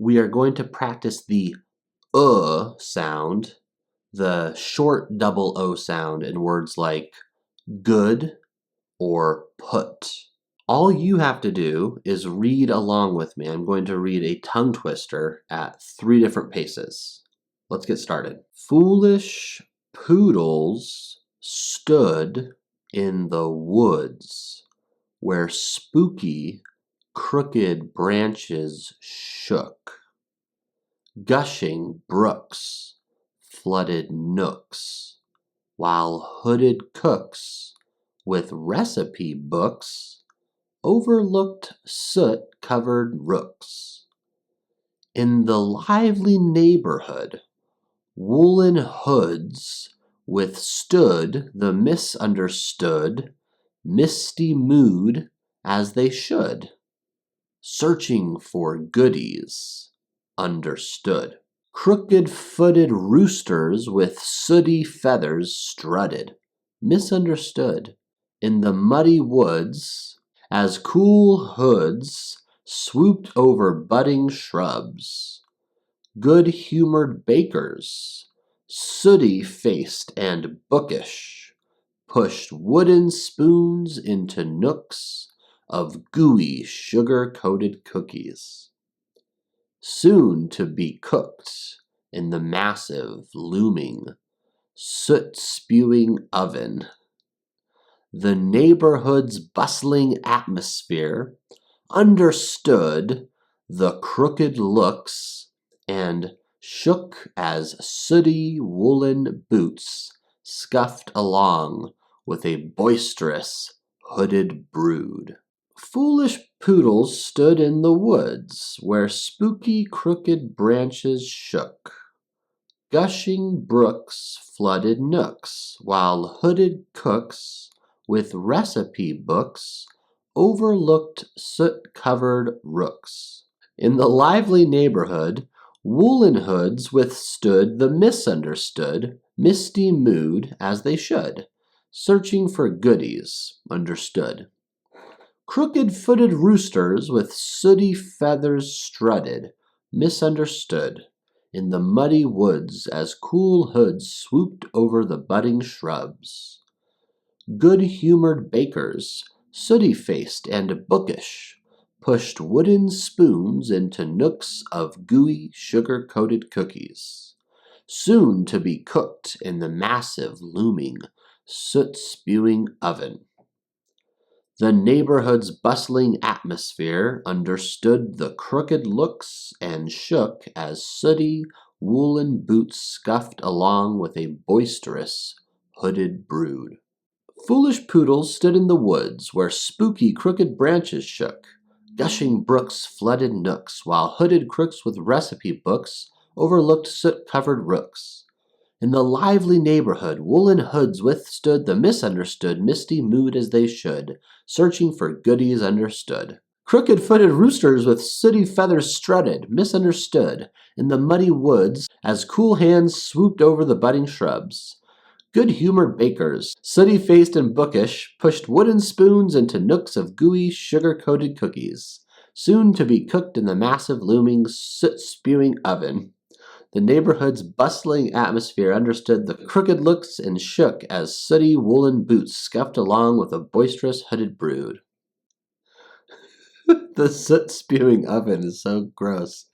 we are going to practice the sound, the short double O sound in words like good or put. All you have to do is read along with me. I'm going to read a tongue twister at 3 different paces. Let's get started. Foolish poodles stood in the woods where spooky, crooked branches shook. Gushing brooks flooded nooks, while hooded cooks with recipe books overlooked soot-covered rooks. In the lively neighborhood, woolen hoods withstood the misunderstood, misty mood as they should, searching for goodies understood. Crooked-footed roosters with sooty feathers strutted, misunderstood, in the muddy woods as cool hoods swooped over budding shrubs. Good-humored bakers, sooty-faced and bookish, pushed wooden spoons into nooks of gooey sugar-coated cookies, soon to be cooked in the massive, looming, soot-spewing oven. The neighborhood's bustling atmosphere understood the crooked looks and shook as sooty woolen boots scuffed along with a boisterous, hooded brood. Foolish poodles stood in the woods where spooky, crooked branches shook. Gushing brooks flooded nooks, while hooded cooks with recipe books overlooked soot-covered rooks. In the lively neighborhood, woolen hoods withstood the misunderstood, misty mood as they should, searching for goodies understood. Crooked-footed roosters with sooty feathers strutted, misunderstood, in the muddy woods as cool hoods swooped over the budding shrubs. Good-humored bakers, sooty-faced and bookish, pushed wooden spoons into nooks of gooey, sugar-coated cookies, soon to be cooked in the massive, looming, soot-spewing oven. The neighborhood's bustling atmosphere understood the crooked looks and shook as sooty, woolen boots scuffed along with a boisterous, hooded brood. Foolish poodles stood in the woods where spooky, crooked branches shook. Gushing brooks flooded nooks, while hooded crooks with recipe books overlooked soot-covered rooks. In the lively neighborhood, woolen hoods withstood the misunderstood, misty mood as they should, searching for goodies understood. Crooked-footed roosters with sooty feathers strutted, misunderstood, in the muddy woods as cool hands swooped over the budding shrubs. Good-humored bakers, sooty-faced and bookish, pushed wooden spoons into nooks of gooey, sugar-coated cookies, soon to be cooked in the massive, looming, soot-spewing oven. The neighborhood's bustling atmosphere understood the crooked looks and shook as sooty woolen boots scuffed along with a boisterous hooded brood. The soot-spewing oven is so gross.